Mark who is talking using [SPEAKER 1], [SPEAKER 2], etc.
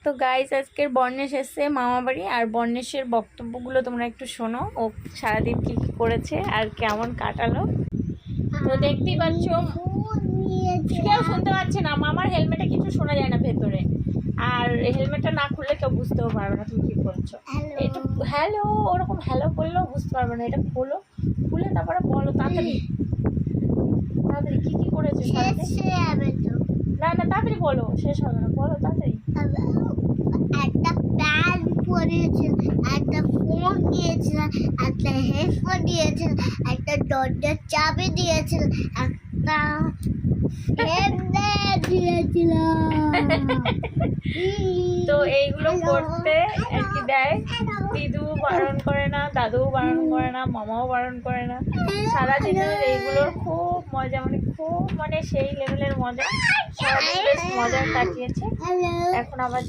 [SPEAKER 1] তো গাইস আজকের বর্ণেশ এসছে মামা বাড়ি, আর বর্ণেশের বক্তব্যগুলো তোমরা একটু শোনো, ও সারাদিন কি কি করেছে আর কেমন কাটালো। তো দেখতেই পাচ্ছ, কেউ শুনতে পাচ্ছে না, মামার হেলমেটে কিছু শোনা যায় না ভেতরে, আর হেলমেটটা না খুললে কেউ বুঝতেও পারবে না তুমি কি করছো। এটা হ্যালো, ওরকম হ্যালো বললেও বুঝতে পারবে না। এটা খোলো, খুলে তারপরে বলো তাড়াতাড়ি তাড়াতাড়ি কি কি করেছো সারাদিন। না না তাড়াতাড়ি বলো, শেষ হবে না, বলো তাড়াতাড়ি।
[SPEAKER 2] একটা প্যান্ট পরিয়েছিল, একটা ফোন দিয়েছিল, একটা হেডফোন দিয়েছিল, একটা দরজার চাবি দিয়েছিল, একটা হেলমেট দিয়েছিল।
[SPEAKER 1] তো এইগুলো করতে আর কি দেয়, দিদু বারণ করে না, দাদুও বারণ করে না, মামাও বারণ করে না। সারাদিনের এইগুলোর খুব মজা, মানে খুব মানে সেই লেভেলের মজা, সারাদিন বেশ মজা কাটিয়েছে। এখন আবার